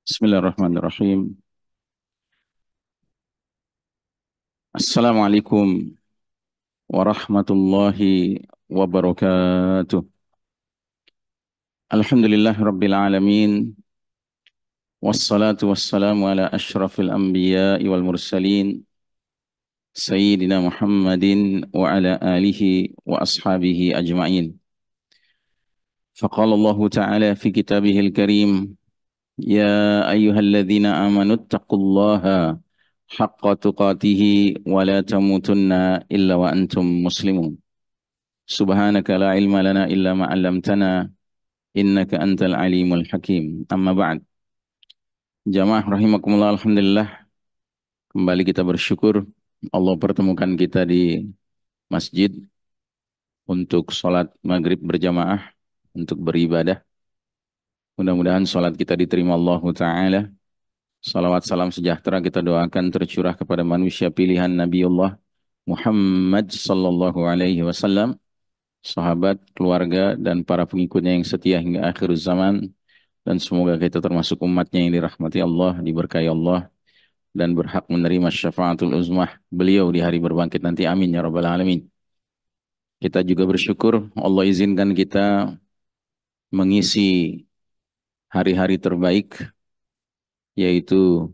Bismillahirrahmanirrahim. Assalamualaikum warahmatullahi wabarakatuh. Alhamdulillah Rabbil Alamin. Wassalatu wassalamu ala ashrafil anbiya'i wal mursalin. Sayyidina Muhammadin wa ala alihi wa ashabihi ajma'in. Faqala Allah Ta'ala fi kitabihil karim. Ya ayyuhalladzina amanu attaqullaha haqqa tuqatihi wa la tamutunna illa wa antum muslimun. Subhanaka la ilma lana illa ma 'allamtana innaka antal alimul hakim. Amma ba'd. Jamaah rahimakumullah, alhamdulillah kembali kita bersyukur Allah pertemukan kita di masjid untuk sholat maghrib berjamaah, untuk beribadah. Mudah-mudahan sholat kita diterima Allah Ta'ala. Salawat salam sejahtera kita doakan tercurah kepada manusia pilihan Nabiullah Muhammad sallallahu alaihi wasallam, sahabat, keluarga, dan para pengikutnya yang setia hingga akhir zaman. Dan semoga kita termasuk umatnya yang dirahmati Allah, diberkahi Allah, dan berhak menerima syafaatul uzmah beliau di hari berbangkit nanti. Amin ya rabbal alamin. Kita juga bersyukur Allah izinkan kita mengisi hari-hari terbaik, yaitu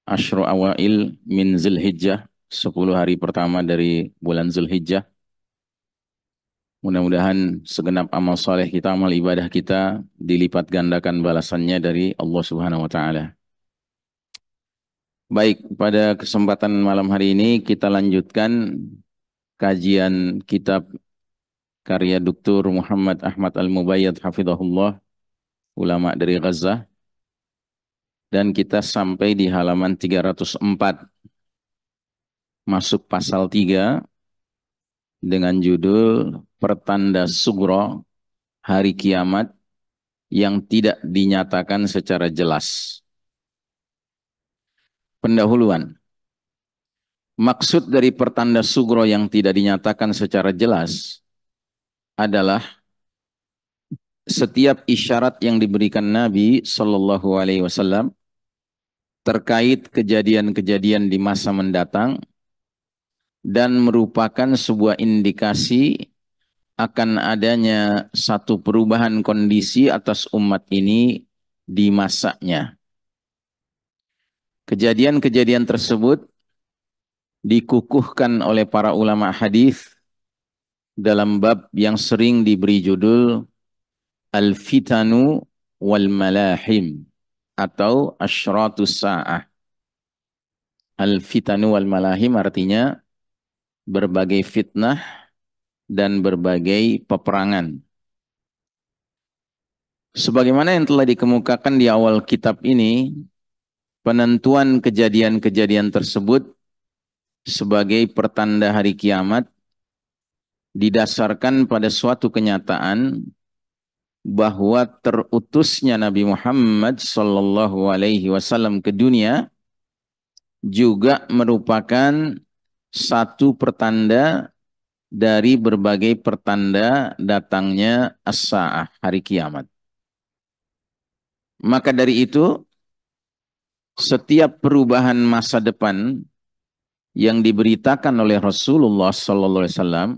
Asyru Awail min Zulhijjah, 10 hari pertama dari bulan Zulhijjah. Mudah-mudahan segenap amal saleh kita, amal ibadah kita dilipat gandakan balasannya dari Allah Subhanahu wa taala. Baik, pada kesempatan malam hari ini kita lanjutkan kajian kitab karya Dr. Muhammad Ahmad Al-Mubayyad hafizahullah, ulama dari Gaza, dan kita sampai di halaman 304, masuk pasal 3 dengan judul Pertanda Sugro, Hari Kiamat yang tidak dinyatakan secara jelas. Pendahuluan. Maksud dari pertanda sugro yang tidak dinyatakan secara jelas adalah setiap isyarat yang diberikan Nabi Shallallahu Alaihi Wasallam terkait kejadian-kejadian di masa mendatang dan merupakan sebuah indikasi akan adanya satu perubahan kondisi atas umat ini di masanya. Kejadian-kejadian tersebut dikukuhkan oleh para ulama hadis dalam bab yang sering diberi judul Al-Fitanu wal Malahim atau Asyratus Sa'ah. Al-Fitanu wal Malahim artinya berbagai fitnah dan berbagai peperangan. Sebagaimana yang telah dikemukakan di awal kitab ini, penentuan kejadian-kejadian tersebut sebagai pertanda hari kiamat didasarkan pada suatu kenyataan bahwa terutusnya Nabi Muhammad sallallahu alaihi wasallam ke dunia juga merupakan satu pertanda dari berbagai pertanda datangnya as-sa'ah, hari kiamat. Maka dari itu, setiap perubahan masa depan yang diberitakan oleh Rasulullah sallallahu alaihi wasallam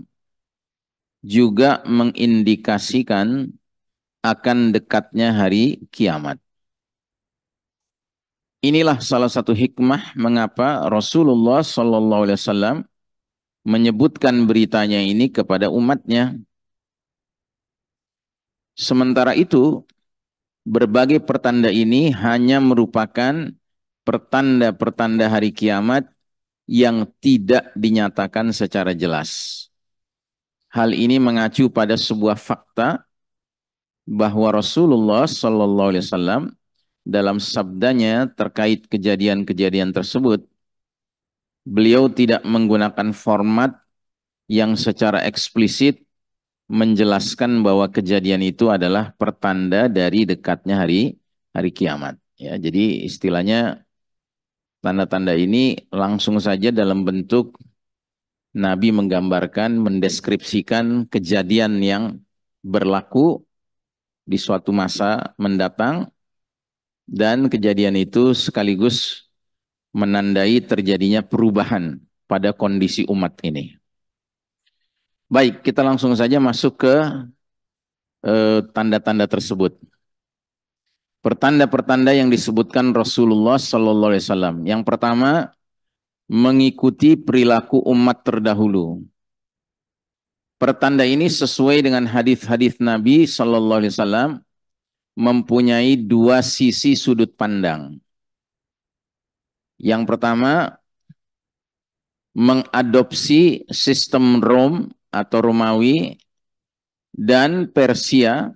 juga mengindikasikan akan dekatnya hari kiamat. Inilah salah satu hikmah mengapa Rasulullah sallallahu alaihi wasallam menyebutkan beritanya ini kepada umatnya. Sementara itu, berbagai pertanda ini hanya merupakan pertanda-pertanda hari kiamat yang tidak dinyatakan secara jelas. Hal ini mengacu pada sebuah fakta bahwa Rasulullah sallallahu alaihi wasallam dalam sabdanya terkait kejadian-kejadian tersebut, beliau tidak menggunakan format yang secara eksplisit menjelaskan bahwa kejadian itu adalah pertanda dari dekatnya hari kiamat. Ya, jadi istilahnya tanda-tanda ini langsung saja dalam bentuk Nabi menggambarkan, mendeskripsikan kejadian yang berlaku di suatu masa mendatang Dan kejadian itu sekaligus menandai terjadinya perubahan pada kondisi umat ini. Baik, kita langsung saja masuk ke tanda-tanda tersebut. Pertanda-pertanda yang disebutkan Rasulullah Sallallahu Alaihi Wasallam. Yang pertama, mengikuti perilaku umat terdahulu. Pertanda ini sesuai dengan hadis-hadis Nabi Sallallahu Alaihi Wasallam, mempunyai dua sisi sudut pandang. Yang pertama, mengadopsi sistem Rom atau Romawi dan Persia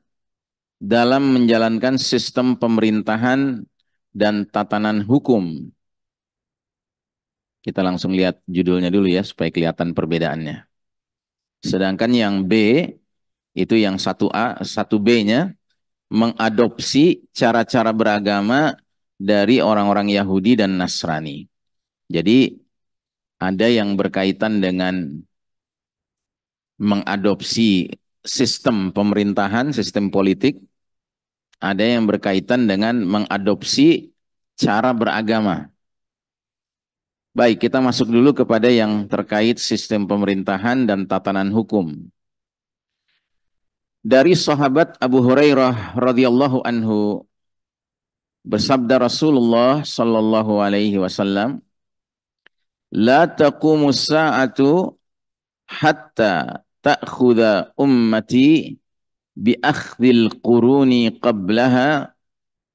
dalam menjalankan sistem pemerintahan dan tatanan hukum. Kita langsung lihat judulnya dulu ya supaya kelihatan perbedaannya. Sedangkan yang B itu yang 1A, 1B-nya mengadopsi cara-cara beragama dari orang-orang Yahudi dan Nasrani. Jadi ada yang berkaitan dengan mengadopsi sistem pemerintahan, sistem politik. Ada yang berkaitan dengan mengadopsi cara beragama. Baik, kita masuk dulu kepada yang terkait sistem pemerintahan dan tatanan hukum. Dari sahabat Abu Hurairah radhiyallahu anhu, bersabda Rasulullah sallallahu alaihi wasallam, "La taqumus sa'atu hatta ta'khudha ummati bi akhdhil quruni qablaha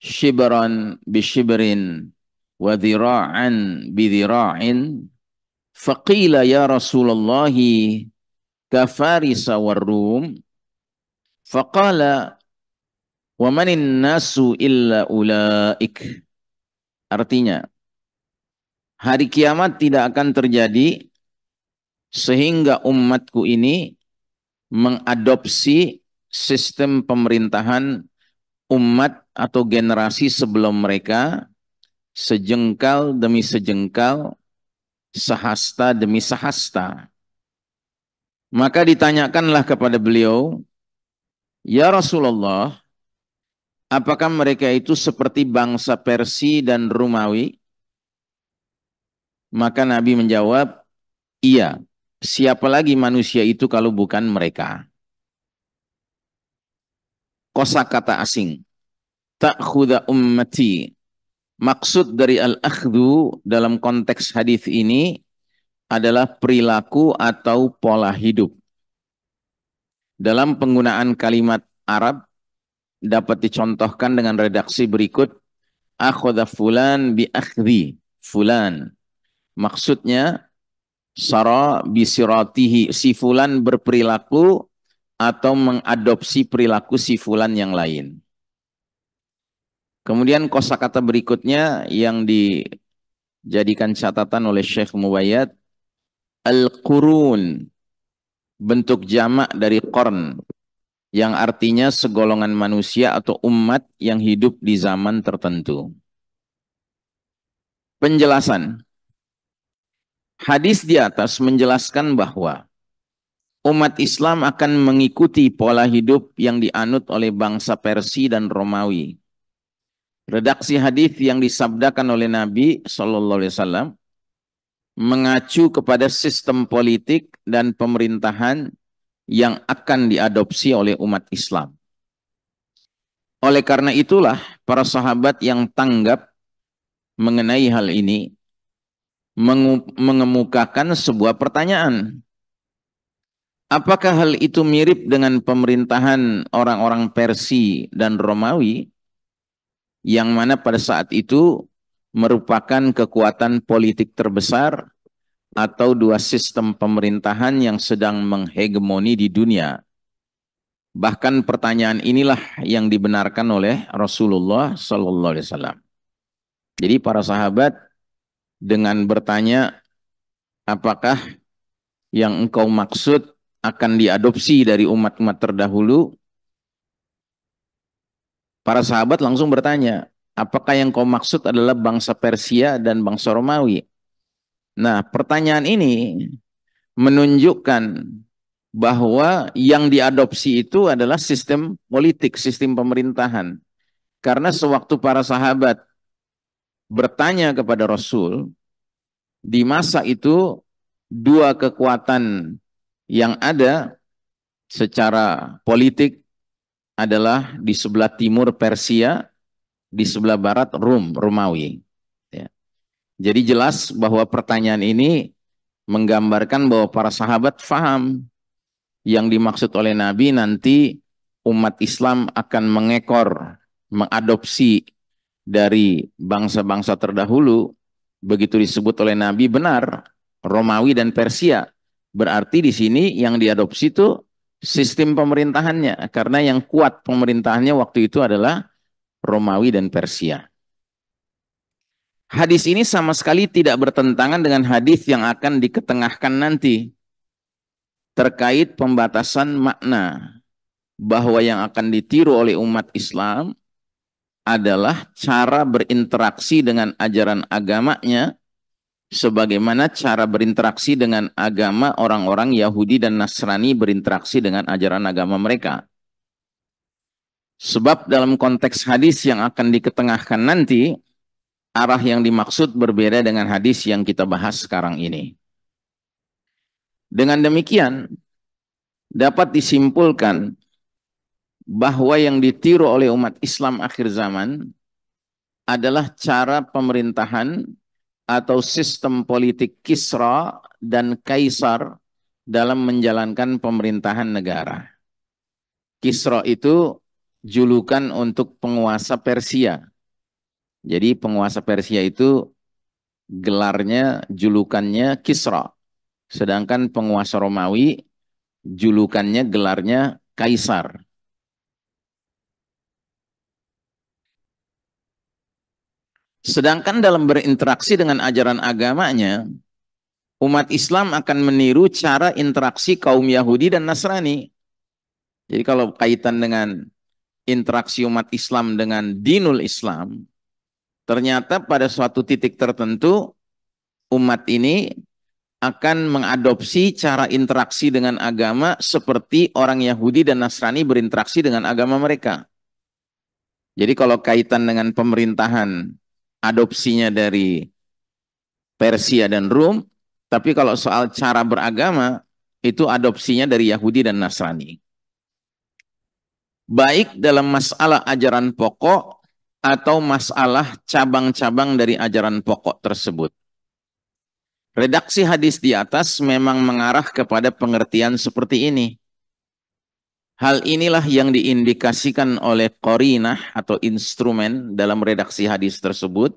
shibran bi shibrin wa dhira'an bi dhira'in." Faqila ya Rasulullah kafarisa war-rum. Faqala wa manin nasu illa ulaik. Artinya, hari kiamat tidak akan terjadi sehingga umatku ini mengadopsi sistem pemerintahan umat atau generasi sebelum mereka, sejengkal demi sejengkal, sehasta demi sehasta. Maka ditanyakanlah kepada beliau, "Ya Rasulullah, apakah mereka itu seperti bangsa Persia dan Romawi?" Maka Nabi menjawab, "Iya, siapa lagi manusia itu kalau bukan mereka?" Kosakata asing, ta'khudha ummati. Maksud dari al-akhdhu dalam konteks hadis ini adalah perilaku atau pola hidup. Dalam penggunaan kalimat Arab dapat dicontohkan dengan redaksi berikut, akhadha fulan bi akhdhi fulan. Maksudnya sara bi siratihi, si fulan berperilaku atau mengadopsi perilaku si fulan yang lain. Kemudian kosakata berikutnya yang dijadikan catatan oleh Syekh Mubayyad, al-qurun, bentuk jamak dari qarn, yang artinya segolongan manusia atau umat yang hidup di zaman tertentu. Penjelasan. Hadis di atas menjelaskan bahwa umat Islam akan mengikuti pola hidup yang dianut oleh bangsa Persia dan Romawi. Redaksi hadis yang disabdakan oleh Nabi Shallallahu Alaihi Wasallam mengacu kepada sistem politik dan pemerintahan yang akan diadopsi oleh umat Islam. Oleh karena itulah para sahabat yang tanggap mengenai hal ini mengemukakan sebuah pertanyaan. Apakah hal itu mirip dengan pemerintahan orang-orang Persia dan Romawi, yang mana pada saat itu merupakan kekuatan politik terbesar atau dua sistem pemerintahan yang sedang menghegemoni di dunia? Bahkan pertanyaan inilah yang dibenarkan oleh Rasulullah Sallallahu Alaihi Wasallam. Jadi para sahabat dengan bertanya, apakah yang engkau maksud akan diadopsi dari umat-umat terdahulu? Para sahabat langsung bertanya, apakah yang kau maksud adalah bangsa Persia dan bangsa Romawi? Nah, pertanyaan ini menunjukkan bahwa yang diadopsi itu adalah sistem politik, sistem pemerintahan. Karena sewaktu para sahabat bertanya kepada Rasul, di masa itu dua kekuatan yang ada secara politik adalah di sebelah timur Persia, di sebelah barat Romawi. Ya. Jadi jelas bahwa pertanyaan ini menggambarkan bahwa para sahabat faham yang dimaksud oleh Nabi nanti umat Islam akan mengekor, mengadopsi dari bangsa-bangsa terdahulu, begitu disebut oleh Nabi benar, Romawi dan Persia. Berarti di sini yang diadopsi itu sistem pemerintahannya, karena yang kuat pemerintahannya waktu itu adalah Romawi dan Persia. Hadis ini sama sekali tidak bertentangan dengan hadis yang akan diketengahkan nanti terkait pembatasan makna, bahwa yang akan ditiru oleh umat Islam adalah cara berinteraksi dengan ajaran agamanya sebagaimana cara berinteraksi dengan agama orang-orang Yahudi dan Nasrani berinteraksi dengan ajaran agama mereka. Sebab dalam konteks hadis yang akan diketengahkan nanti, arah yang dimaksud berbeda dengan hadis yang kita bahas sekarang ini. Dengan demikian, dapat disimpulkan bahwa yang ditiru oleh umat Islam akhir zaman adalah cara pemerintahan atau sistem politik Kisra dan Kaisar dalam menjalankan pemerintahan negara. Kisra itu julukan untuk penguasa Persia. Jadi penguasa Persia itu gelarnya, julukannya Kisra. Sedangkan penguasa Romawi julukannya, gelarnya Kaisar. Sedangkan dalam berinteraksi dengan ajaran agamanya, umat Islam akan meniru cara interaksi kaum Yahudi dan Nasrani. Jadi kalau kaitan dengan interaksi umat Islam dengan dinul Islam, ternyata pada suatu titik tertentu umat ini akan mengadopsi cara interaksi dengan agama seperti orang Yahudi dan Nasrani berinteraksi dengan agama mereka. Jadi kalau kaitan dengan pemerintahan, adopsinya dari Persia dan Rum, tapi kalau soal cara beragama, itu adopsinya dari Yahudi dan Nasrani. Baik dalam masalah ajaran pokok atau masalah cabang-cabang dari ajaran pokok tersebut. Redaksi hadis di atas memang mengarah kepada pengertian seperti ini. Hal inilah yang diindikasikan oleh qarinah atau instrumen dalam redaksi hadis tersebut,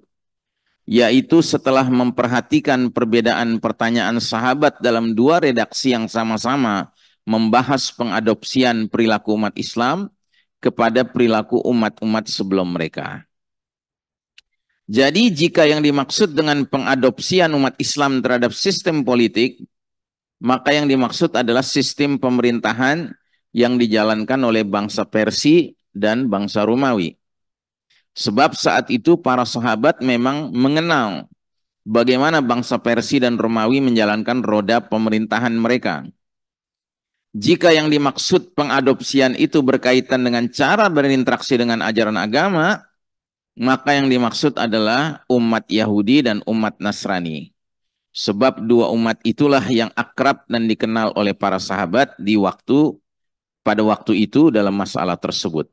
yaitu setelah memperhatikan perbedaan pertanyaan sahabat dalam dua redaksi yang sama-sama membahas pengadopsian perilaku umat Islam kepada perilaku umat-umat sebelum mereka. Jadi jika yang dimaksud dengan pengadopsian umat Islam terhadap sistem politik, maka yang dimaksud adalah sistem pemerintahan yang dijalankan oleh bangsa Persia dan bangsa Romawi. Sebab saat itu para sahabat memang mengenal bagaimana bangsa Persia dan Romawi menjalankan roda pemerintahan mereka. Jika yang dimaksud pengadopsian itu berkaitan dengan cara berinteraksi dengan ajaran agama, maka yang dimaksud adalah umat Yahudi dan umat Nasrani. Sebab dua umat itulah yang akrab dan dikenal oleh para sahabat pada waktu itu dalam masalah tersebut.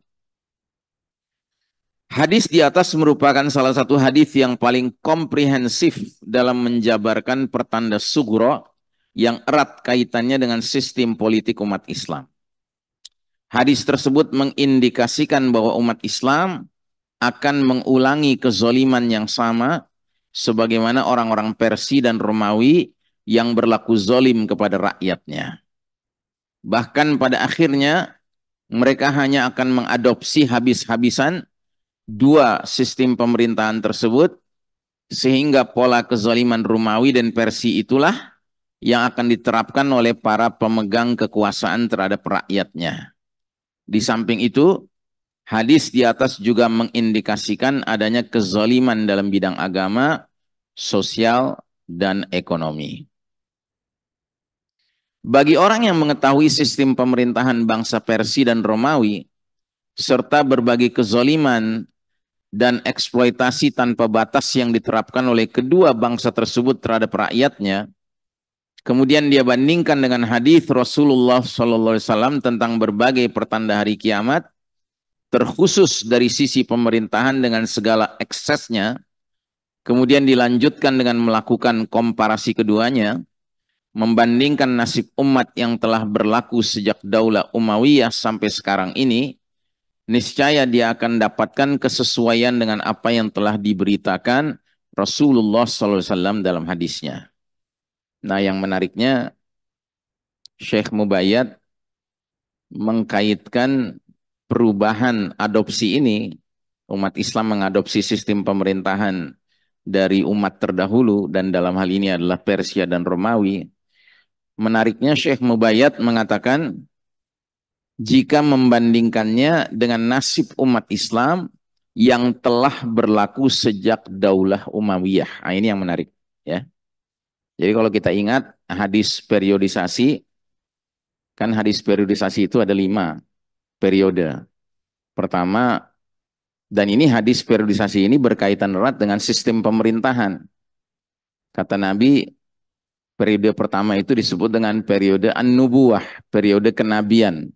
Hadis di atas merupakan salah satu hadis yang paling komprehensif dalam menjabarkan pertanda sugro yang erat kaitannya dengan sistem politik umat Islam. Hadis tersebut mengindikasikan bahwa umat Islam akan mengulangi kezoliman yang sama sebagaimana orang-orang Persia dan Romawi yang berlaku zolim kepada rakyatnya. Bahkan pada akhirnya mereka hanya akan mengadopsi habis-habisan dua sistem pemerintahan tersebut, sehingga pola kezaliman Romawi dan Persia itulah yang akan diterapkan oleh para pemegang kekuasaan terhadap rakyatnya. Di samping itu, hadis di atas juga mengindikasikan adanya kezaliman dalam bidang agama, sosial, dan ekonomi. Bagi orang yang mengetahui sistem pemerintahan bangsa Persia dan Romawi, serta berbagai kezaliman dan eksploitasi tanpa batas yang diterapkan oleh kedua bangsa tersebut terhadap rakyatnya, kemudian dia bandingkan dengan hadis Rasulullah SAW tentang berbagai pertanda hari kiamat, terkhusus dari sisi pemerintahan dengan segala eksesnya, kemudian dilanjutkan dengan melakukan komparasi keduanya, membandingkan nasib umat yang telah berlaku sejak Daulah Umayyah sampai sekarang ini, niscaya dia akan dapatkan kesesuaian dengan apa yang telah diberitakan Rasulullah SAW dalam hadisnya. Nah, yang menariknya, Syekh Mubayyad mengkaitkan perubahan adopsi ini, umat Islam mengadopsi sistem pemerintahan dari umat terdahulu, dan dalam hal ini adalah Persia dan Romawi. Menariknya, Syekh Mubayyad mengatakan, jika membandingkannya dengan nasib umat Islam yang telah berlaku sejak Daulah Umayyah. Nah, ini yang menarik, ya. Jadi kalau kita ingat hadis periodisasi, kan hadis periodisasi itu ada 5 periode. Pertama, dan ini hadis periodisasi ini berkaitan erat dengan sistem pemerintahan. Kata Nabi, periode pertama itu disebut dengan periode An-Nubuwah, periode kenabian.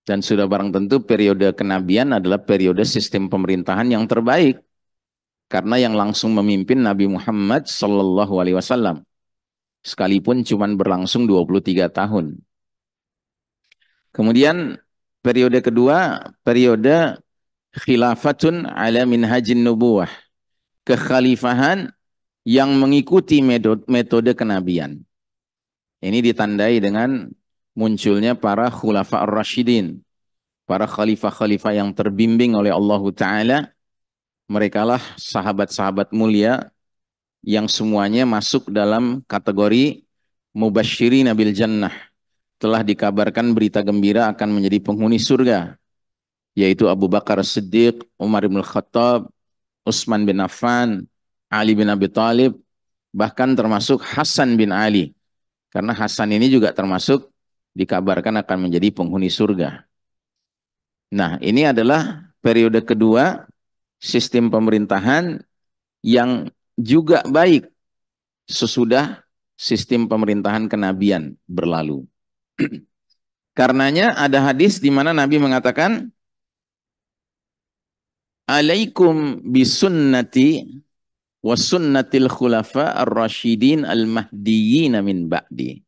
Dan sudah barang tentu periode kenabian adalah periode sistem pemerintahan yang terbaik, karena yang langsung memimpin Nabi Muhammad SAW, sekalipun cuma berlangsung 23 tahun. Kemudian periode kedua, periode khilafatun ala minhajin nubuwah, kekhalifahan yang mengikuti metode kenabian. Ini ditandai dengan munculnya para khulafa ar-rasyidin, para khalifah-khalifah yang terbimbing oleh Allah Ta'ala. Merekalah sahabat-sahabat mulia yang semuanya masuk dalam kategori mubasysyirin bil jannah, telah dikabarkan berita gembira akan menjadi penghuni surga, yaitu Abu Bakar Siddiq, Umar bin Khattab, Utsman bin Affan, Ali bin Abi Thalib, bahkan termasuk Hasan bin Ali, karena Hasan ini juga termasuk dikabarkan akan menjadi penghuni surga. Nah, ini adalah periode kedua sistem pemerintahan yang juga baik sesudah sistem pemerintahan kenabian berlalu. Karenanya ada hadis di mana Nabi mengatakan, alaikum bisunnati wa sunnatil khulafa ar-rasyidin al-mahdiyyin min ba'di.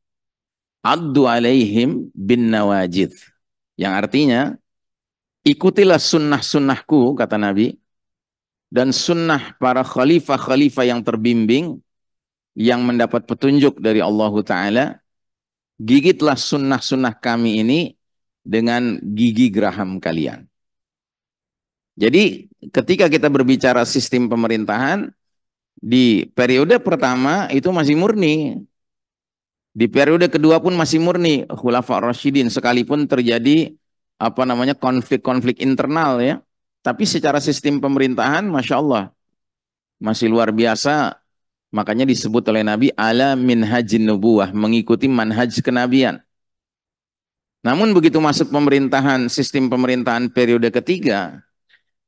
Addu alaihim bin nawajid. Yang artinya, ikutilah sunnah-sunnahku, kata Nabi, dan sunnah para khalifah-khalifah yang terbimbing, yang mendapat petunjuk dari Allah Ta'ala. Gigitlah sunnah-sunnah kami ini dengan gigi geraham kalian. Jadi ketika kita berbicara sistem pemerintahan, di periode pertama itu masih murni, di periode kedua pun masih murni khulafa ar-rasyidin, sekalipun terjadi konflik-konflik internal, ya. Tapi secara sistem pemerintahan, Masya Allah, masih luar biasa. Makanya disebut oleh Nabi ala minhajin nubuwah, mengikuti manhaj kenabian. Namun begitu masuk pemerintahan, sistem pemerintahan periode ketiga,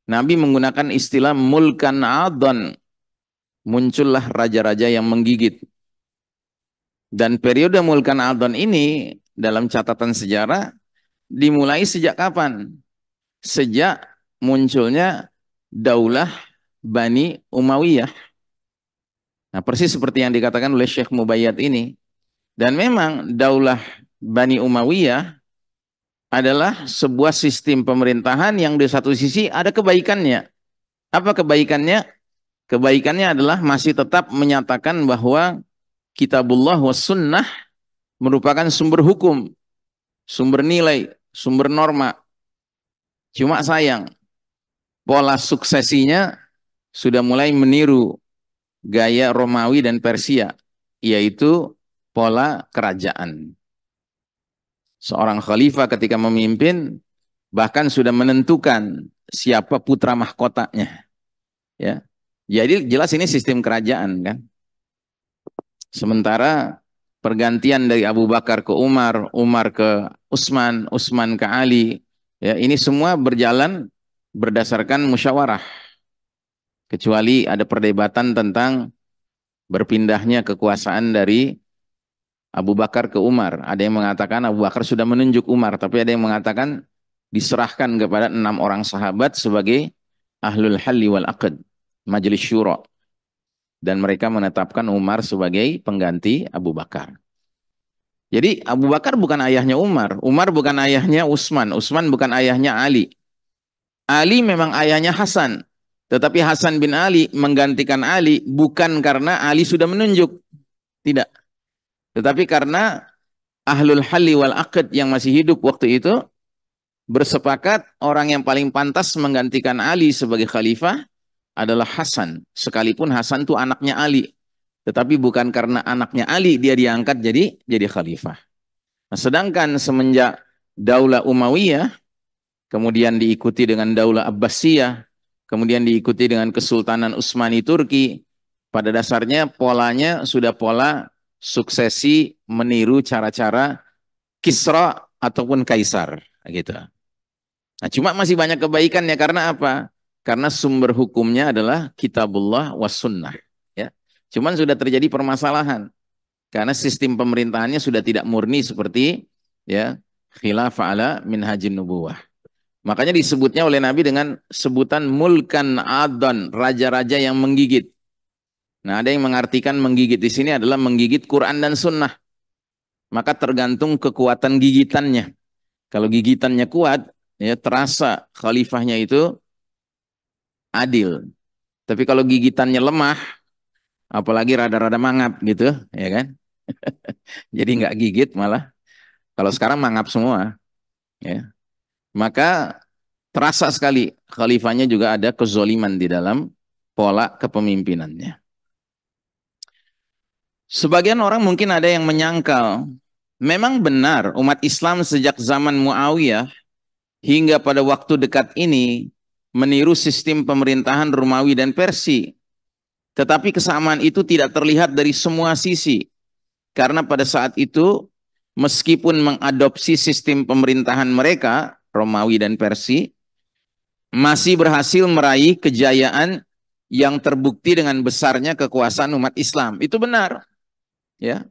Nabi menggunakan istilah mulkan adon. Muncullah raja-raja yang menggigit. Dan periode mulkan adon ini dalam catatan sejarah dimulai sejak kapan? Sejak munculnya Daulah Bani Umayyah. Nah, persis seperti yang dikatakan oleh Syekh Mubayyad ini. Dan memang Daulah Bani Umayyah adalah sebuah sistem pemerintahan yang di satu sisi ada kebaikannya. Apa kebaikannya? Kebaikannya adalah masih tetap menyatakan bahwa Kitabullah was sunnah merupakan sumber hukum, sumber nilai, sumber norma. Cuma sayang, pola suksesinya sudah mulai meniru gaya Romawi dan Persia, yaitu pola kerajaan. Seorang khalifah ketika memimpin bahkan sudah menentukan siapa putra mahkotanya, ya. Jadi jelas ini sistem kerajaan, kan. Sementara pergantian dari Abu Bakar ke Umar, Umar ke Utsman, Utsman ke Ali, ya, ini semua berjalan berdasarkan musyawarah. Kecuali ada perdebatan tentang berpindahnya kekuasaan dari Abu Bakar ke Umar. Ada yang mengatakan Abu Bakar sudah menunjuk Umar, tapi ada yang mengatakan diserahkan kepada 6 orang sahabat sebagai ahlul halli wal aqd, majelis syura. Dan mereka menetapkan Umar sebagai pengganti Abu Bakar. Jadi Abu Bakar bukan ayahnya Umar, Umar bukan ayahnya Utsman, Utsman bukan ayahnya Ali. Ali memang ayahnya Hasan, tetapi Hasan bin Ali menggantikan Ali bukan karena Ali sudah menunjuk, tidak. Tetapi karena ahlul halli wal aqd yang masih hidup waktu itu bersepakat orang yang paling pantas menggantikan Ali sebagai khalifah adalah Hasan. Sekalipun Hasan itu anaknya Ali, tetapi bukan karena anaknya Ali dia diangkat jadi khalifah. Nah, sedangkan semenjak Daulah Umayyah, kemudian diikuti dengan Daulah Abbasiyah, kemudian diikuti dengan Kesultanan Utsmani Turki, pada dasarnya polanya sudah pola suksesi meniru cara-cara Kisra ataupun Kaisar, gitu. Nah, cuma masih banyak kebaikannya karena apa? Karena sumber hukumnya adalah Kitabullah was Sunnah. Ya, cuman sudah terjadi permasalahan karena sistem pemerintahannya sudah tidak murni seperti ya khilafah ala minhajin nubuwah. Makanya disebutnya oleh Nabi dengan sebutan mulkan adon, raja-raja yang menggigit. Nah, ada yang mengartikan menggigit di sini adalah menggigit Quran dan Sunnah. Maka tergantung kekuatan gigitannya. Kalau gigitannya kuat, ya terasa khalifahnya itu adil. Tapi kalau gigitannya lemah, apalagi rada-rada mangap gitu, ya kan? Jadi nggak gigit malah. Kalau sekarang mangap semua, ya. Maka terasa sekali khalifahnya juga ada kezoliman di dalam pola kepemimpinannya. Sebagian orang mungkin ada yang menyangkal, memang benar umat Islam sejak zaman Muawiyah hingga pada waktu dekat ini meniru sistem pemerintahan Romawi dan Persia. Tetapi kesamaan itu tidak terlihat dari semua sisi. Karena pada saat itu, meskipun mengadopsi sistem pemerintahan mereka, Romawi dan Persia, masih berhasil meraih kejayaan yang terbukti dengan besarnya kekuasaan umat Islam. Itu benar. Ya.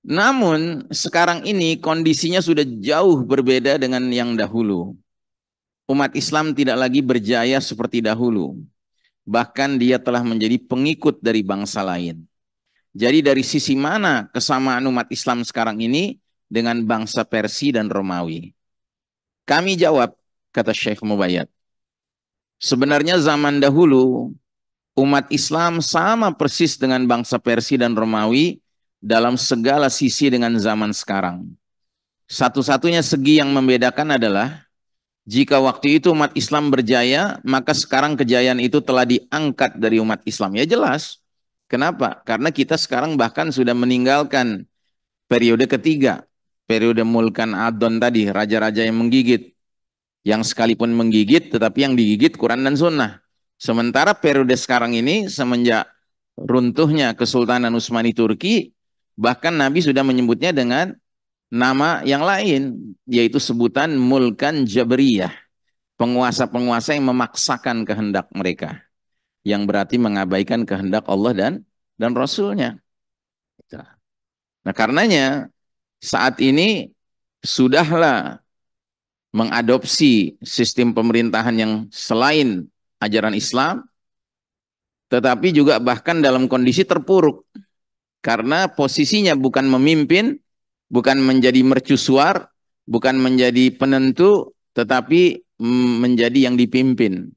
Namun sekarang ini kondisinya sudah jauh berbeda dengan yang dahulu. Umat Islam tidak lagi berjaya seperti dahulu. Bahkan dia telah menjadi pengikut dari bangsa lain. Jadi dari sisi mana kesamaan umat Islam sekarang ini dengan bangsa Persia dan Romawi? Kami jawab, kata Syekh Mubayyad. Sebenarnya zaman dahulu umat Islam sama persis dengan bangsa Persia dan Romawi dalam segala sisi dengan zaman sekarang. Satu-satunya segi yang membedakan adalah jika waktu itu umat Islam berjaya, maka sekarang kejayaan itu telah diangkat dari umat Islam. Ya jelas. Kenapa? Karena kita sekarang bahkan sudah meninggalkan periode ketiga. Periode Mulkan Adon tadi, raja-raja yang menggigit. Yang sekalipun menggigit, tetapi yang digigit Quran dan Sunnah. Sementara periode sekarang ini, semenjak runtuhnya Kesultanan Utsmani Turki, bahkan Nabi sudah menyebutnya dengan nama yang lain, yaitu sebutan Mulkan Jabriyah. Penguasa-penguasa yang memaksakan kehendak mereka. Yang berarti mengabaikan kehendak Allah dan Rasulnya. Nah karenanya saat ini sudahlah mengadopsi sistem pemerintahan yang selain ajaran Islam, tetapi juga bahkan dalam kondisi terpuruk. Karena posisinya bukan memimpin, bukan menjadi mercusuar, bukan menjadi penentu, tetapi menjadi yang dipimpin,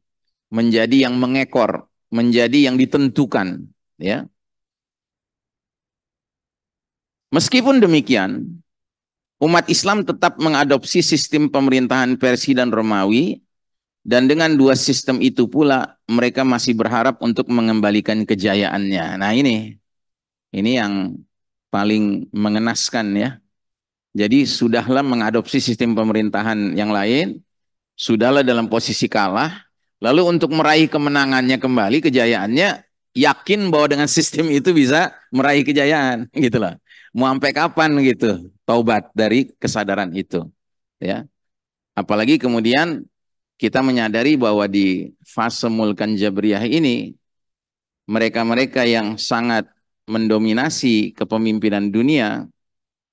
menjadi yang mengekor, menjadi yang ditentukan, ya. Meskipun demikian, umat Islam tetap mengadopsi sistem pemerintahan Persia dan Romawi, dan dengan dua sistem itu pula mereka masih berharap untuk mengembalikan kejayaannya. Nah ini yang paling mengenaskan ya. Jadi sudahlah mengadopsi sistem pemerintahan yang lain, sudahlah dalam posisi kalah, lalu untuk meraih kemenangannya kembali, kejayaannya, yakin bahwa dengan sistem itu bisa meraih kejayaan, gitu loh. Mau sampai kapan gitu, taubat dari kesadaran itu, ya. Apalagi kemudian kita menyadari bahwa di fase Mulkan Jabriyah ini, mereka-mereka yang sangat mendominasi kepemimpinan dunia,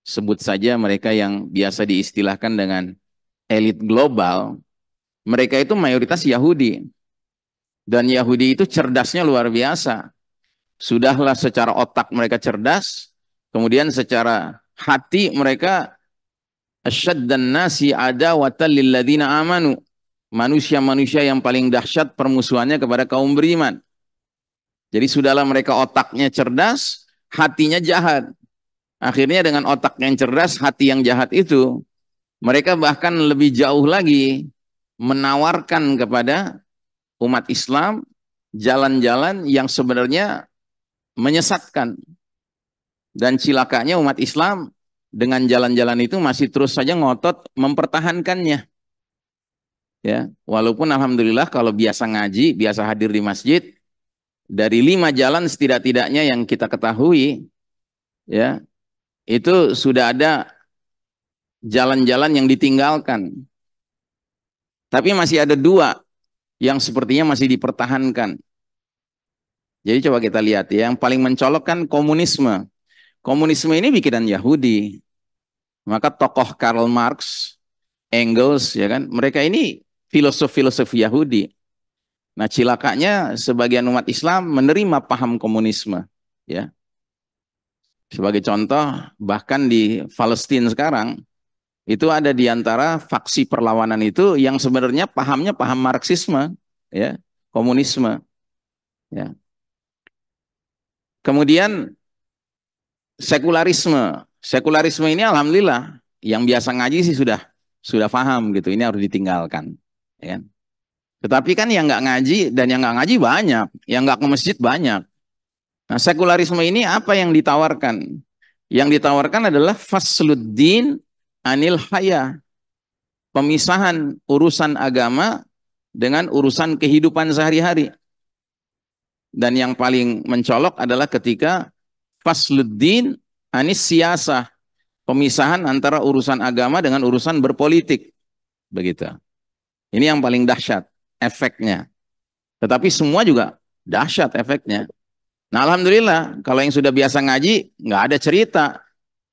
sebut saja mereka yang biasa diistilahkan dengan elit global, mereka itu mayoritas Yahudi. Dan Yahudi itu cerdasnya luar biasa. Sudahlah secara otak mereka cerdas, kemudian secara hati mereka asyaddan nasi adawatan lilladzina amanu. Manusia-manusia yang paling dahsyat permusuhannya kepada kaum beriman. Jadi sudahlah mereka otaknya cerdas, hatinya jahat. Akhirnya dengan otak yang cerdas, hati yang jahat itu, mereka bahkan lebih jauh lagi menawarkan kepada umat Islam jalan-jalan yang sebenarnya menyesatkan. Dan cilakanya umat Islam dengan jalan-jalan itu masih terus saja ngotot mempertahankannya. Ya, walaupun alhamdulillah kalau biasa ngaji, biasa hadir di masjid, dari 5 jalan setidak-tidaknya yang kita ketahui, ya, itu sudah ada jalan-jalan yang ditinggalkan. Tapi masih ada 2 yang sepertinya masih dipertahankan. Jadi coba kita lihat ya, yang paling mencolok kan komunisme. Komunisme ini bikinan Yahudi. Maka tokoh Karl Marx, Engels, ya kan, mereka ini filosof-filosof Yahudi. Nah, cilakanya sebagian umat Islam menerima paham komunisme, ya. Sebagai contoh, bahkan di Palestina sekarang itu ada di antara faksi perlawanan itu yang sebenarnya pahamnya paham Marxisme, ya, komunisme, ya. Kemudian sekularisme. Sekularisme ini alhamdulillah yang biasa ngaji sih sudah paham gitu. Ini harus ditinggalkan, ya kan? Tetapi kan yang nggak ngaji dan yang nggak ngaji banyak, yang nggak ke masjid banyak. Nah, sekularisme ini apa yang ditawarkan? Yang ditawarkan adalah fasluddin anil haya, pemisahan urusan agama dengan urusan kehidupan sehari-hari. Dan yang paling mencolok adalah ketika fasluddin anis siyasah, pemisahan antara urusan agama dengan urusan berpolitik. Begitu. Ini yang paling dahsyat efeknya. Tetapi semua juga dahsyat efeknya. Nah, alhamdulillah kalau yang sudah biasa ngaji nggak ada cerita.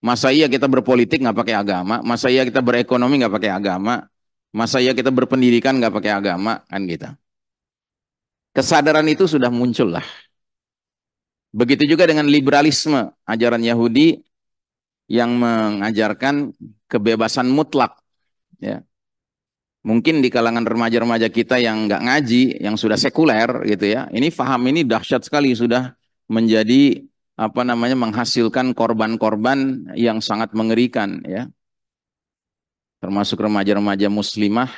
Masa iya kita berpolitik nggak pakai agama? Masa iya kita berekonomi nggak pakai agama? Masa iya kita berpendidikan nggak pakai agama? Kan gitu. Kesadaran itu sudah muncul lah. Begitu juga dengan liberalisme, ajaran Yahudi yang mengajarkan kebebasan mutlak. Ya. Mungkin di kalangan remaja-remaja kita yang nggak ngaji, yang sudah sekuler gitu ya, ini faham ini dahsyat sekali, sudah menjadi apa namanya menghasilkan korban-korban yang sangat mengerikan ya. Termasuk remaja-remaja muslimah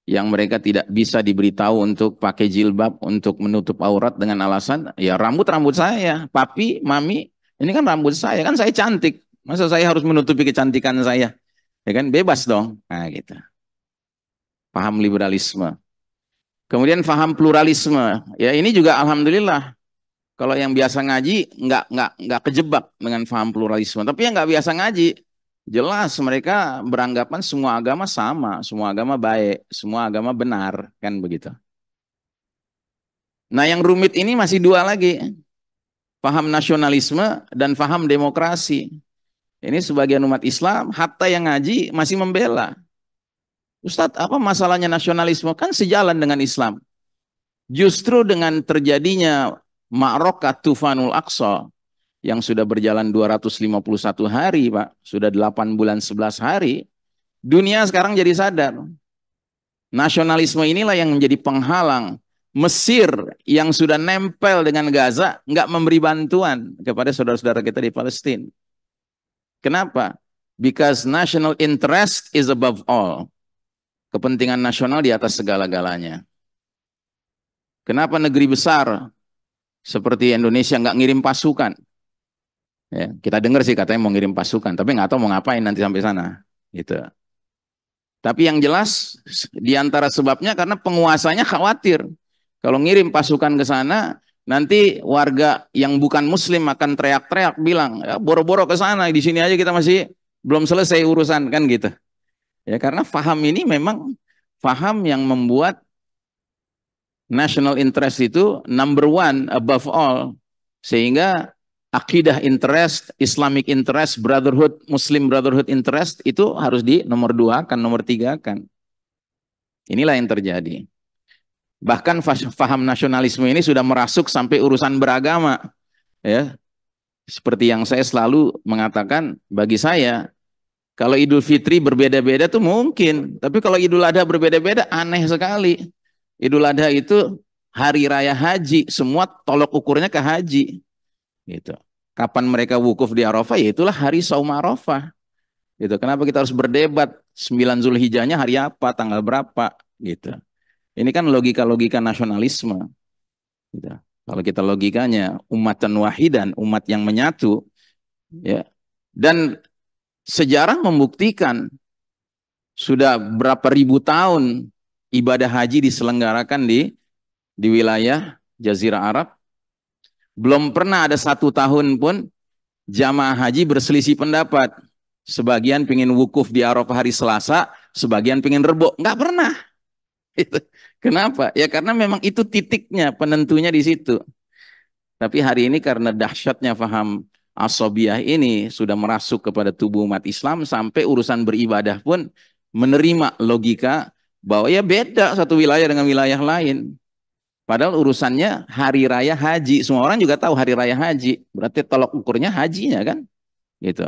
yang mereka tidak bisa diberitahu untuk pakai jilbab untuk menutup aurat dengan alasan ya rambut saya, papi, mami, ini kan rambut saya, kan saya cantik. Masa saya harus menutupi kecantikan saya? Ya kan bebas dong. Nah, gitu. Paham liberalisme. Kemudian paham pluralisme. Ya ini juga alhamdulillah. Kalau yang biasa ngaji nggak kejebak dengan paham pluralisme. Tapi yang nggak biasa ngaji, jelas mereka beranggapan semua agama sama, semua agama baik, semua agama benar, kan begitu. Nah yang rumit ini masih 2 lagi. Paham nasionalisme dan paham demokrasi. Ini sebagian umat Islam, hatta yang ngaji masih membela. Ustadz, apa masalahnya nasionalisme? Kan sejalan dengan Islam. Justru dengan terjadinya Ma'rokah Tufanul Aqsa yang sudah berjalan 251 hari, Pak. Sudah 8 bulan 11 hari. Dunia sekarang jadi sadar. Nasionalisme inilah yang menjadi penghalang. Mesir yang sudah nempel dengan Gaza nggak memberi bantuan kepada saudara-saudara kita di Palestina. Kenapa? Because national interest is above all. Kepentingan nasional di atas segala-galanya. Kenapa negeri besar seperti Indonesia nggak ngirim pasukan? Ya, kita dengar sih katanya mau ngirim pasukan, tapi nggak tahu mau ngapain nanti sampai sana. Gitu. Tapi yang jelas di antara sebabnya karena penguasanya khawatir. Kalau ngirim pasukan ke sana, nanti warga yang bukan Muslim akan teriak-teriak bilang, ya, boro-boro ke sana, di sini aja kita masih belum selesai urusan kan gitu. Ya karena faham ini memang faham yang membuat national interest itu number one above all, sehingga akidah interest, Islamic interest, brotherhood, Muslim brotherhood interest itu harus di nomor dua kan, nomor tiga kan. Inilah yang terjadi. Bahkan faham nasionalisme ini sudah merasuk sampai urusan beragama, ya. Seperti yang saya selalu mengatakan, bagi saya kalau Idul Fitri berbeda-beda tuh mungkin, tapi kalau Idul Adha berbeda-beda aneh sekali. Idul Adha itu hari raya haji, semua tolok ukurnya ke haji. Gitu. Kapan mereka wukuf di Arafah? Ya itulah hari Saum Arafah. Gitu. Kenapa kita harus berdebat 9 Zulhijjahnya hari apa, tanggal berapa? Gitu. Ini kan logika-logika nasionalisme. Gitu. Kalau kita logikanya umatan wahidan, umat yang menyatu, ya. Dan sejarah membuktikan sudah berapa ribu tahun ibadah haji diselenggarakan di wilayah Jazirah Arab. Belum pernah ada 1 tahun pun jamaah haji berselisih pendapat. Sebagian pengen wukuf di Arafah hari Selasa, sebagian pengen Rebo. Nggak pernah. Kenapa? Ya karena memang itu titiknya, penentunya di situ. Tapi hari ini karena dahsyatnya faham asobiyah ini sudah merasuk kepada tubuh umat Islam, sampai urusan beribadah pun menerima logika bahwa ya beda satu wilayah dengan wilayah lain. Padahal urusannya hari raya haji. Semua orang juga tahu hari raya haji. Berarti tolok ukurnya hajinya kan? Gitu.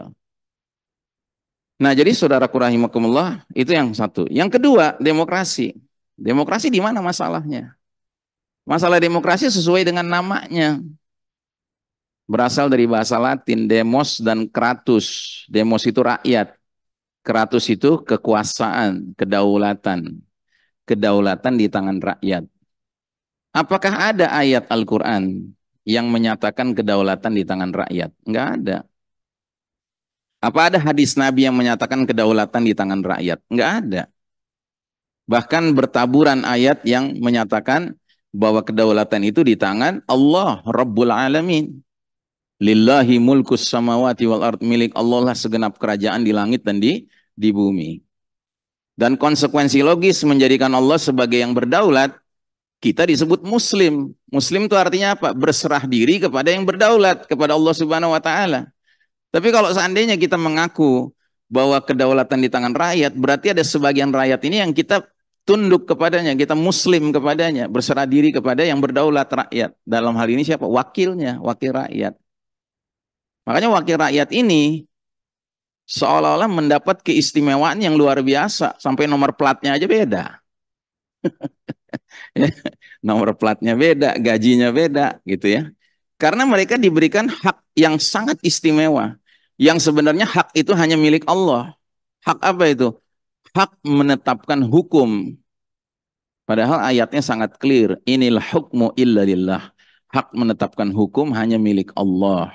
Nah, jadi saudaraku rahimakumullah, itu yang satu. Yang kedua, demokrasi. Demokrasi di mana masalahnya? Masalah demokrasi sesuai dengan namanya. Berasal dari bahasa Latin, demos dan kratus. Demos itu rakyat. Kratus itu kekuasaan, kedaulatan. Kedaulatan di tangan rakyat. Apakah ada ayat Al-Quran yang menyatakan kedaulatan di tangan rakyat? Enggak ada. Apa ada hadis Nabi yang menyatakan kedaulatan di tangan rakyat? Enggak ada. Bahkan bertaburan ayat yang menyatakan bahwa kedaulatan itu di tangan Allah Rabbul Alamin. Lillahi mulkus samawati wal ard, milik Allah lah segenap kerajaan di langit dan di bumi. Dan konsekuensi logis menjadikan Allah sebagai yang berdaulat, kita disebut muslim. Muslim itu artinya apa? Berserah diri kepada yang berdaulat, kepada Allah Subhanahu wa taala. Tapi kalau seandainya kita mengaku bahwa kedaulatan di tangan rakyat, berarti ada sebagian rakyat ini yang kita tunduk kepadanya, kita muslim kepadanya, berserah diri kepada yang berdaulat, rakyat. Dalam hal ini siapa? Wakilnya, wakil rakyat. Makanya wakil rakyat ini seolah-olah mendapat keistimewaan yang luar biasa, sampai nomor platnya aja beda. Nomor platnya beda, gajinya beda, gitu ya. Karena mereka diberikan hak yang sangat istimewa, yang sebenarnya hak itu hanya milik Allah. Hak apa itu? Hak menetapkan hukum. Padahal ayatnya sangat clear. Inil hukmu illa lillah. Hak menetapkan hukum hanya milik Allah.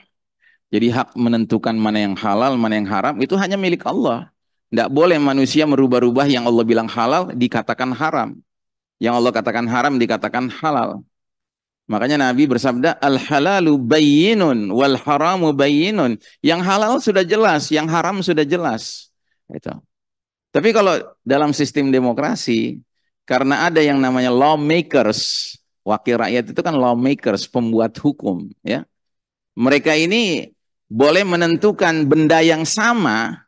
Jadi hak menentukan mana yang halal, mana yang haram, itu hanya milik Allah. Tidak boleh manusia merubah-rubah yang Allah bilang halal, dikatakan haram. Yang Allah katakan haram, dikatakan halal. Makanya Nabi bersabda, al-halalu bayyinun, wal haramu bayyinun. Yang halal sudah jelas, yang haram sudah jelas. Itu. Tapi kalau dalam sistem demokrasi, karena ada yang namanya lawmakers, wakil rakyat itu kan lawmakers, pembuat hukum. Ya, mereka ini boleh menentukan benda yang sama,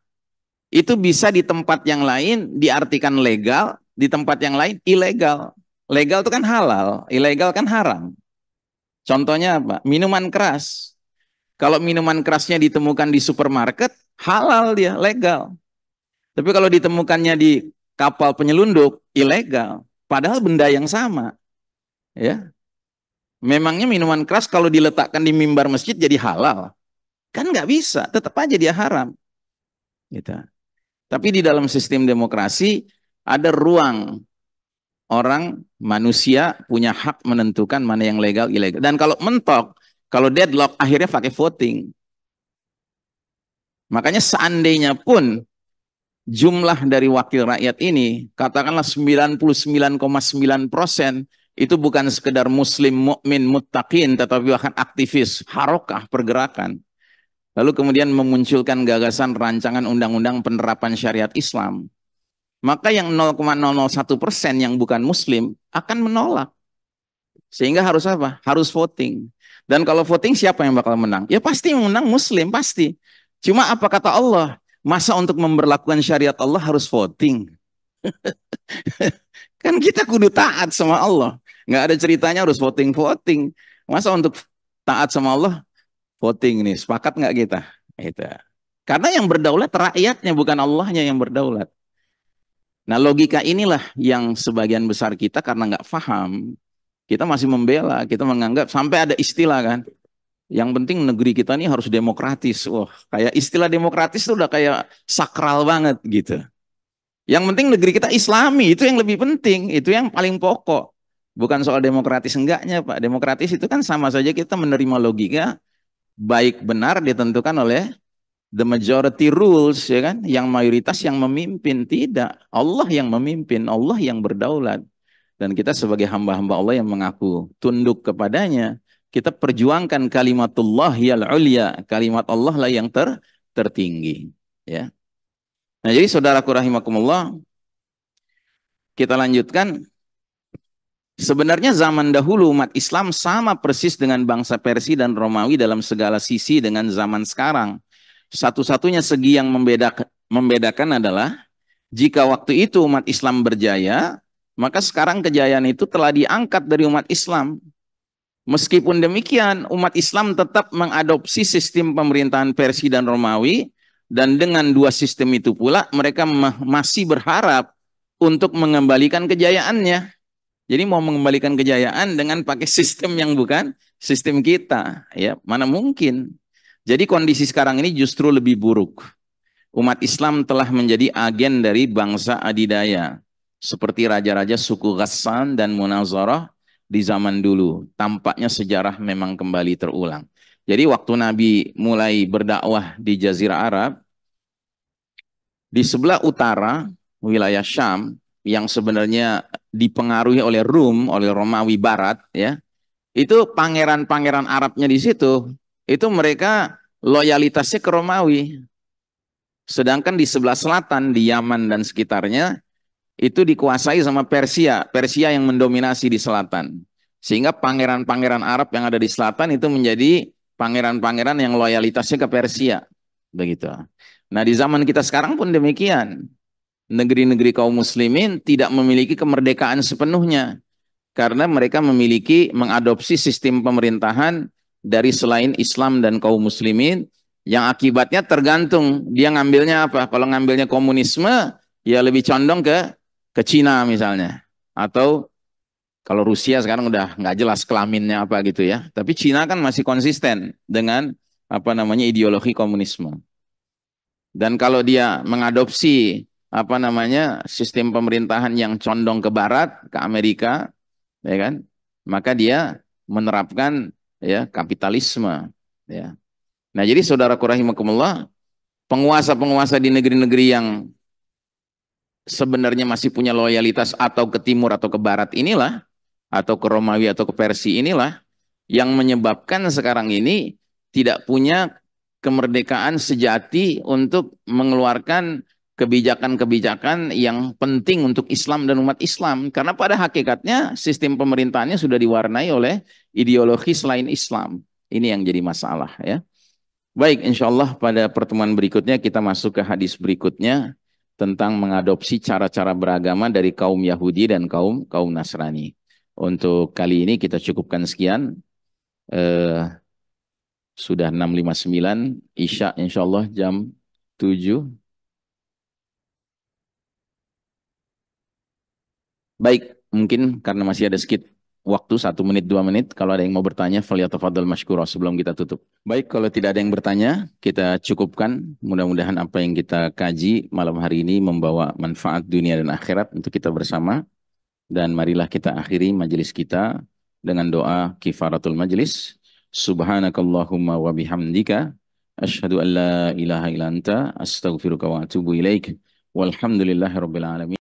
itu bisa di tempat yang lain diartikan legal, di tempat yang lain ilegal. Legal itu kan halal, ilegal kan haram. Contohnya apa? Minuman keras. Kalau minuman kerasnya ditemukan di supermarket, halal dia, legal. Tapi kalau ditemukannya di kapal penyelundup, ilegal. Padahal benda yang sama. Ya. Memangnya minuman keras kalau diletakkan di mimbar masjid jadi halal? Kan nggak bisa, tetap aja dia haram. Gitu. Tapi di dalam sistem demokrasi ada ruang orang, manusia punya hak menentukan mana yang legal, ilegal. Dan kalau mentok, kalau deadlock, akhirnya pakai voting. Makanya seandainya pun jumlah dari wakil rakyat ini, katakanlah 99,9%, itu bukan sekedar muslim, mukmin, muttaqin, tetapi bahkan aktivis, harokah, pergerakan. Lalu kemudian memunculkan gagasan rancangan undang-undang penerapan syariat Islam. Maka yang 0,001% yang bukan muslim akan menolak. Sehingga harus apa? Harus voting. Dan kalau voting siapa yang bakal menang? Ya pasti yang menang muslim, pasti. Cuma apa kata Allah? Masa untuk memberlakukan syariat Allah harus voting? Kan kita kudu taat sama Allah. Nggak ada ceritanya harus voting-voting. Masa untuk taat sama Allah, voting nih. Sepakat nggak kita? Itu. Karena yang berdaulat rakyatnya, bukan Allahnya yang berdaulat. Nah logika inilah yang sebagian besar kita karena nggak paham, kita masih membela, kita menganggap sampai ada istilah kan. Yang penting negeri kita ini harus demokratis. Wah, kayak istilah demokratis itu udah kayak sakral banget gitu. Yang penting negeri kita Islami, itu yang lebih penting, itu yang paling pokok. Bukan soal demokratis enggaknya, Pak. Demokratis itu kan sama saja kita menerima logika baik benar ditentukan oleh the majority rules, ya kan? Yang mayoritas yang memimpin, tidak. Allah yang memimpin, Allah yang berdaulat. Dan kita sebagai hamba-hamba Allah yang mengaku tunduk kepadanya, kita perjuangkan kalimatullah yal ulya, kalimat Allah lah yang tertinggi, ya. Nah, jadi saudaraku rahimakumullah, kita lanjutkan. Sebenarnya zaman dahulu umat Islam sama persis dengan bangsa Persia dan Romawi dalam segala sisi dengan zaman sekarang. Satu-satunya segi yang membedakan adalah jika waktu itu umat Islam berjaya, maka sekarang kejayaan itu telah diangkat dari umat Islam. Meskipun demikian, umat Islam tetap mengadopsi sistem pemerintahan Persia dan Romawi, dan dengan dua sistem itu pula mereka masih berharap untuk mengembalikan kejayaannya. Jadi mau mengembalikan kejayaan dengan pakai sistem yang bukan sistem kita, ya mana mungkin. Jadi kondisi sekarang ini justru lebih buruk. Umat Islam telah menjadi agen dari bangsa adidaya, seperti raja-raja suku Ghassan dan Munazarah di zaman dulu. Tampaknya sejarah memang kembali terulang. Jadi waktu Nabi mulai berdakwah di Jazirah Arab, di sebelah utara wilayah Syam yang sebenarnya dipengaruhi oleh Rum, oleh Romawi Barat, ya, itu pangeran-pangeran Arabnya di situ, itu mereka loyalitasnya ke Romawi. Sedangkan di sebelah selatan, di Yaman dan sekitarnya, itu dikuasai sama Persia. Persia yang mendominasi di selatan. Sehingga pangeran-pangeran Arab yang ada di selatan itu menjadi pangeran-pangeran yang loyalitasnya ke Persia. Begitu. Nah di zaman kita sekarang pun demikian. Negeri-negeri kaum muslimin tidak memiliki kemerdekaan sepenuhnya. Karena mereka mengadopsi sistem pemerintahan dari selain Islam dan kaum muslimin, yang akibatnya tergantung dia ngambilnya apa. Kalau ngambilnya komunisme, ya lebih condong ke Cina misalnya. Atau kalau Rusia sekarang udah nggak jelas kelaminnya apa gitu ya. Tapi Cina kan masih konsisten dengan apa namanya ideologi komunisme. Dan kalau dia mengadopsi apa namanya sistem pemerintahan yang condong ke barat, ke Amerika, ya kan? Maka dia menerapkan ya kapitalisme, ya. Nah, jadi saudaraku rahimakumullah, penguasa-penguasa di negeri-negeri yang sebenarnya masih punya loyalitas atau ke timur atau ke barat inilah, atau ke Romawi atau ke Persia inilah yang menyebabkan sekarang ini tidak punya kemerdekaan sejati untuk mengeluarkan kebijakan-kebijakan yang penting untuk Islam dan umat Islam. Karena pada hakikatnya sistem pemerintahannya sudah diwarnai oleh ideologi selain Islam. Ini yang jadi masalah, ya. Baik, insya Allah pada pertemuan berikutnya kita masuk ke hadis berikutnya tentang mengadopsi cara-cara beragama dari kaum Yahudi dan kaum Nasrani. Untuk kali ini kita cukupkan sekian. Sudah 6.59, Isya insya Allah jam 7. Baik, mungkin karena masih ada sedikit waktu, 1 menit, 2 menit. Kalau ada yang mau bertanya, falyatafadhal masykurah sebelum kita tutup. Baik, kalau tidak ada yang bertanya, kita cukupkan. Mudah-mudahan apa yang kita kaji malam hari ini membawa manfaat dunia dan akhirat untuk kita bersama. Dan marilah kita akhiri majelis kita dengan doa kifaratul majelis. Subhanakallahumma wa bihamdika asyhadu an la ilaha illa anta astaghfiruka wa atubu ilaik. Walhamdulillahirabbil alamin.